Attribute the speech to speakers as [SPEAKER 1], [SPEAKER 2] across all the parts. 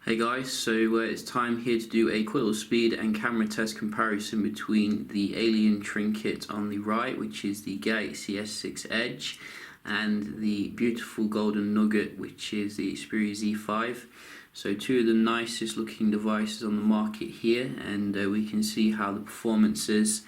[SPEAKER 1] Hey guys, so it's time here to do a quick little speed and camera test comparison between the Alien Trinket on the right, which is the Galaxy S6 Edge, and the beautiful golden nugget, which is the Xperia Z5. So two of the nicest looking devices on the market here, and we can see how the performance is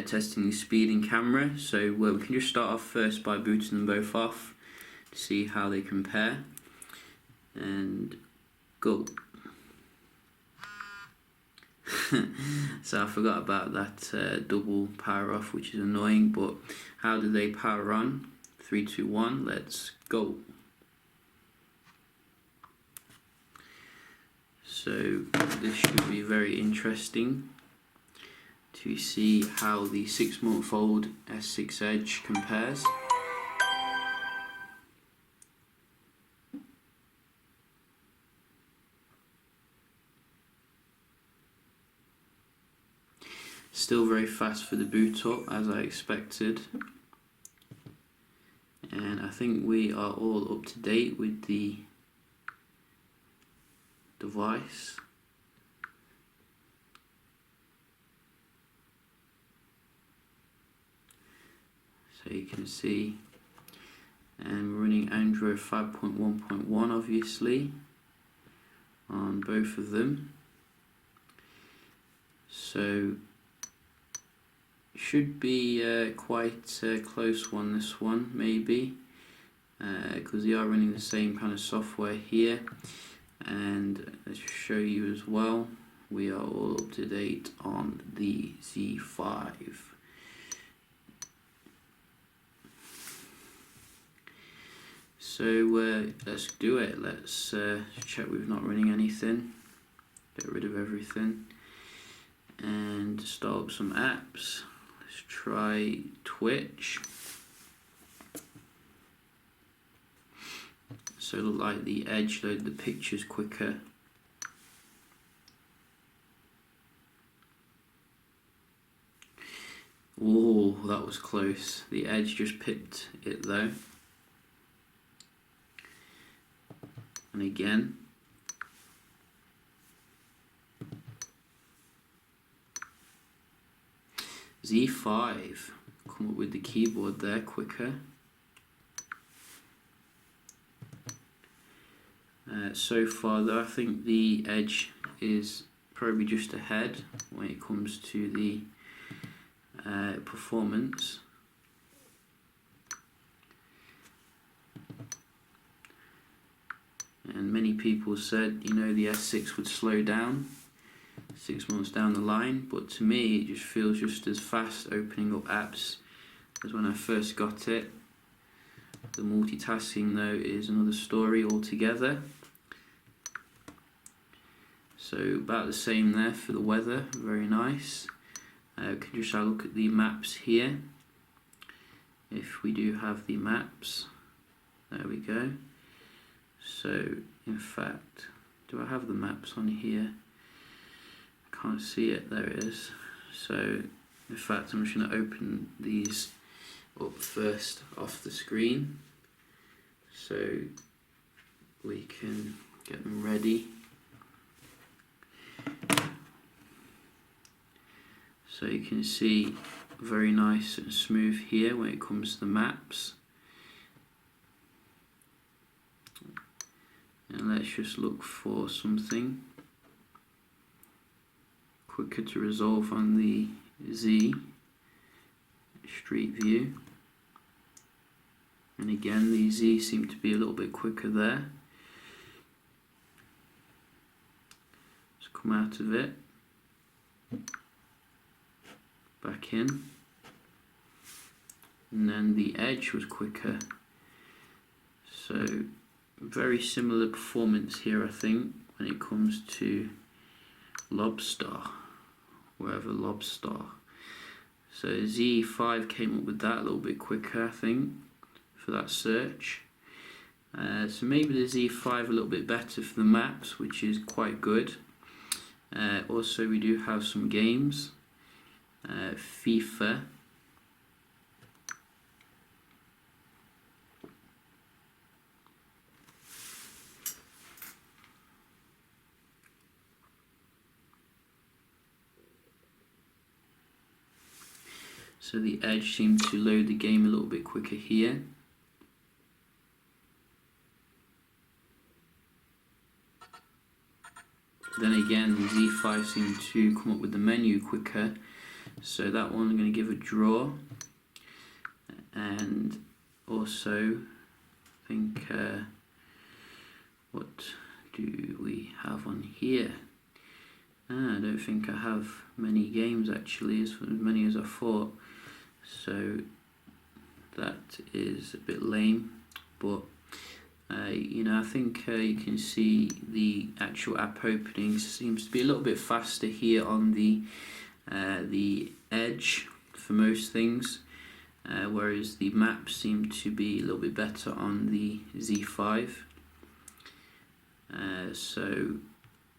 [SPEAKER 1] testing the speed and camera. So we can just start off first by booting them both off to see how they compare. And go. So I forgot about that double power off, which is annoying, but how do they power on? 3, 2, 1, let's go. So this should be very interesting to see how the 6-month-old S6 Edge compares. Still very fast for the boot up, as I expected, and I think we are all up to date with the device. So you can see, and we're running Android 5.1.1 obviously on both of them. So should be quite a close one, this one, maybe, because they are running the same kind of software here. And let's show you as well, we are all up to date on the Z5. So let's do it. Let's check we're not running anything, get rid of everything, and start up some apps. Let's try Twitch. So it looked like the Edge loaded the pictures quicker. Whoa, that was close. The Edge just pipped it though. And again. Z5 come up with the keyboard there quicker. So far though, I think the Edge is probably just ahead when it comes to the performance. And many people said, you know, the S6 would slow down 6 months down the line, but to me it just feels just as fast opening up apps as when I first got it. The multitasking though is another story altogether. So about the same there for the weather, very nice. We can just have a look at the maps here. If we do have the maps, there we go. So in fact, do I have the maps on here? Can't see it, there it is. So in fact I'm just going to open these up first off the screen so we can get them ready. So you can see very nice and smooth here when it comes to the maps. And let's just look for something quicker to resolve on the Z, Street View. And again, the Z seem to be a little bit quicker there. Let's come out of it, back in, and then the Edge was quicker. So very similar performance here, I think, when it comes to Lobster, wherever Lobster. So Z5 came up with that a little bit quicker, I think, for that search. So maybe the Z5 a little bit better for the maps, which is quite good. Also we do have some games. FIFA. So the Edge seemed to load the game a little bit quicker here. Then again, the Z5 seemed to come up with the menu quicker, so that one I'm going to give a draw. And also, I think, what do we have on here? I don't think I have many games actually, as many as I thought, so that is a bit lame, but you know, I think you can see the actual app opening seems to be a little bit faster here on the Edge for most things, whereas the maps seem to be a little bit better on the Z5. So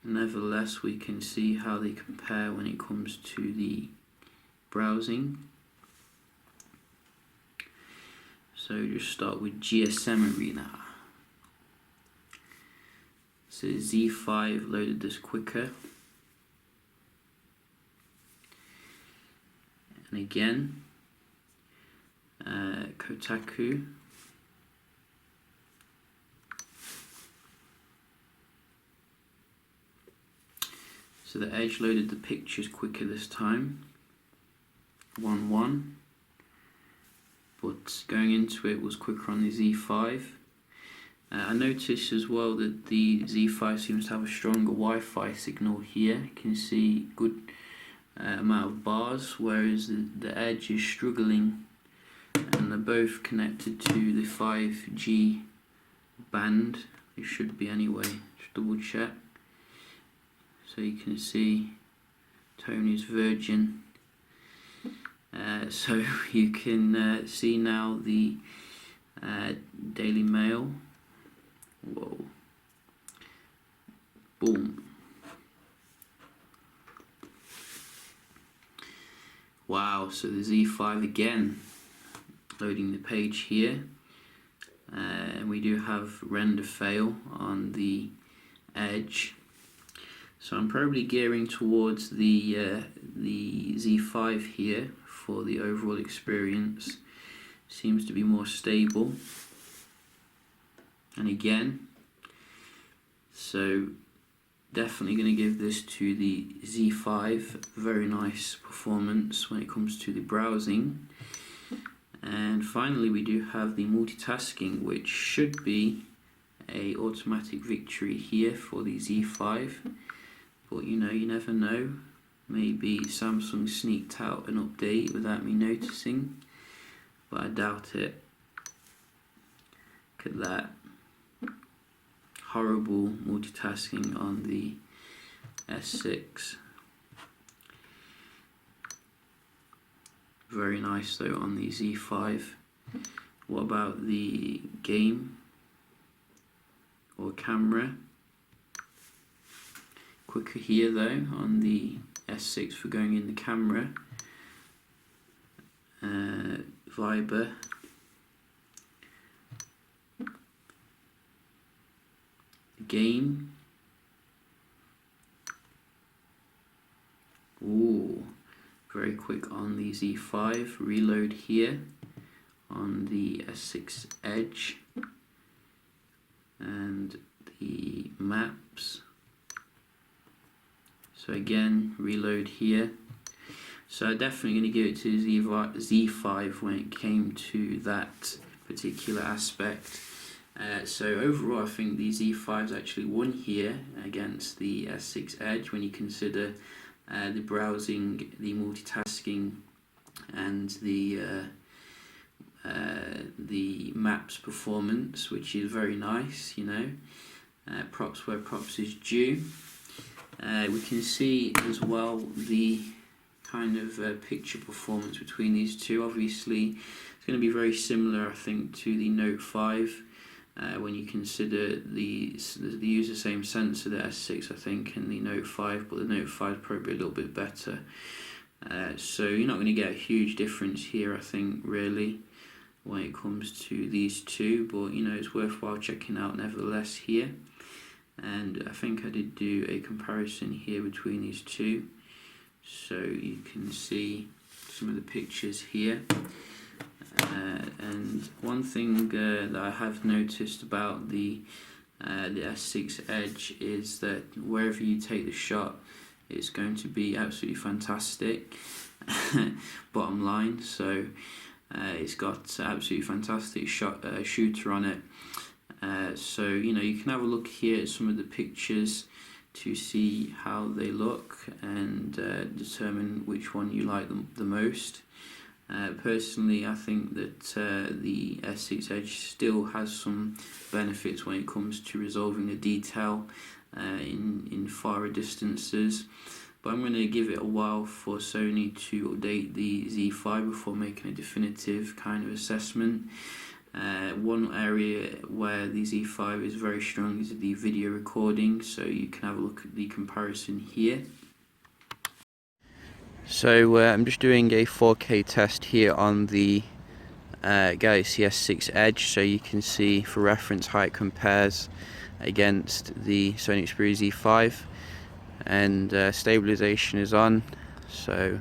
[SPEAKER 1] nevertheless, we can see how they compare when it comes to the browsing. So just start with GSM Arena. So Z5 loaded this quicker. And again, Kotaku. So the Edge loaded the pictures quicker this time. 1-1. But going into it was quicker on the Z5. I noticed as well that the Z5 seems to have a stronger Wi-Fi signal here. You can see good amount of bars, whereas the Edge is struggling, and they're both connected to the 5G band. It should be anyway, just double check. So you can see Tony's Virgin. So you can see now the Daily Mail. Whoa. Boom. Wow, so the Z5 again loading the page here. And we do have render fail on the Edge. So I'm probably gearing towards the Z5 here for the overall experience. Seems to be more stable. And again, so definitely going to give this to the Z5. Very nice performance when it comes to the browsing. And finally we do have the multitasking, which should be a automatic victory here for the Z5. But you know, you never know. Maybe Samsung sneaked out an update without me noticing, but I doubt it. Look at that. Horrible multitasking on the S6. Very nice though on the Z5. What about the game or camera? Quicker here though on the S6 for going in the camera. Viber. Game. Ooh, very quick on the Z5. Reload here on the S6 Edge. And the maps. So again, reload here. So I'm definitely going to give it to Z5 when it came to that particular aspect. So overall, I think the Z5's actually won here against the S6 Edge when you consider the browsing, the multitasking, and the maps performance, which is very nice. You know, props where props is due. We can see as well the kind of picture performance between these two. Obviously, it's going to be very similar, I think, to the Note 5. When you consider they use the same sensor, the S6 I think, and the Note 5, but the Note 5 is probably a little bit better. So you're not going to get a huge difference here, I think, really, when it comes to these two, but you know, it's worthwhile checking out nevertheless here. And I think I did do a comparison here between these two, so you can see some of the pictures here. And one thing that I have noticed about the S6 Edge is that wherever you take the shot, it's going to be absolutely fantastic. Bottom line, so it's got absolutely fantastic shooter on it. So you know, you can have a look here at some of the pictures to see how they look and determine which one you like the most. Personally, I think that the S6 Edge still has some benefits when it comes to resolving the detail in far distances, but I'm going to give it a while for Sony to update the Z5 before making a definitive kind of assessment. One area where the Z5 is very strong is the video recording, so you can have a look at the comparison here. So I'm just doing a 4K test here on the Galaxy S6 Edge, so you can see for reference how it compares against the Sony Xperia Z5, and stabilization is on, so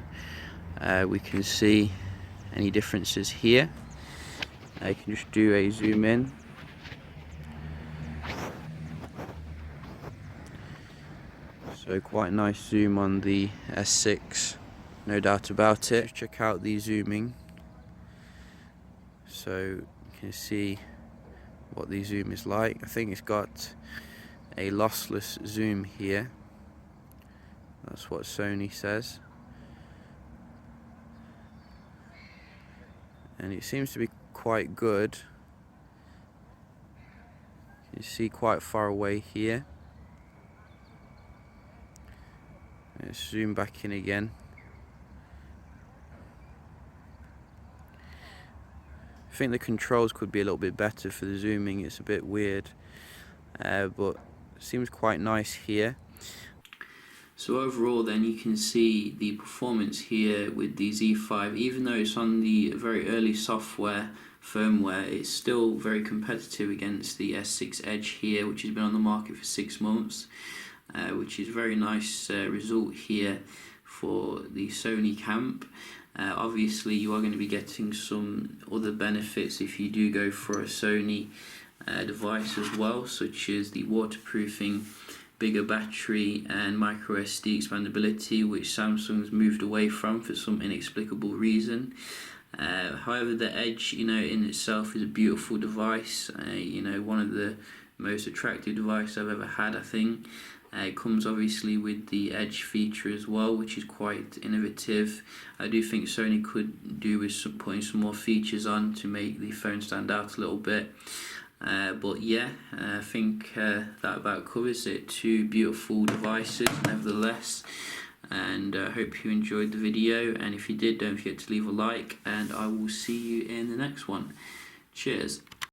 [SPEAKER 1] we can see any differences here. I can just do a zoom in. So quite a nice zoom on the S6, no doubt about it. Just check out the zooming. So you can see what the zoom is like. I think it's got a lossless zoom here. That's what Sony says. And it seems to be quite good. You see quite far away here. Let's zoom back in again. I think the controls could be a little bit better for the zooming. It's a bit weird, but it seems quite nice here. So overall then, you can see the performance here with the Z5, even though it's on the very early software firmware, it's still very competitive against the S6 Edge here, which has been on the market for 6 months, which is a very nice result here for the Sony camp. Obviously you are going to be getting some other benefits if you do go for a Sony device as well, such as the waterproofing, bigger battery, and micro SD expandability, which Samsung's moved away from for some inexplicable reason. However, the Edge, you know, in itself is a beautiful device. You know, one of the most attractive devices I've ever had, I think. It comes obviously with the Edge feature as well, which is quite innovative. I do think Sony could do with putting some more features on to make the phone stand out a little bit. But yeah, I think that about covers it. 2 beautiful devices nevertheless, and I hope you enjoyed the video, and if you did, don't forget to leave a like, and I will see you in the next one. Cheers.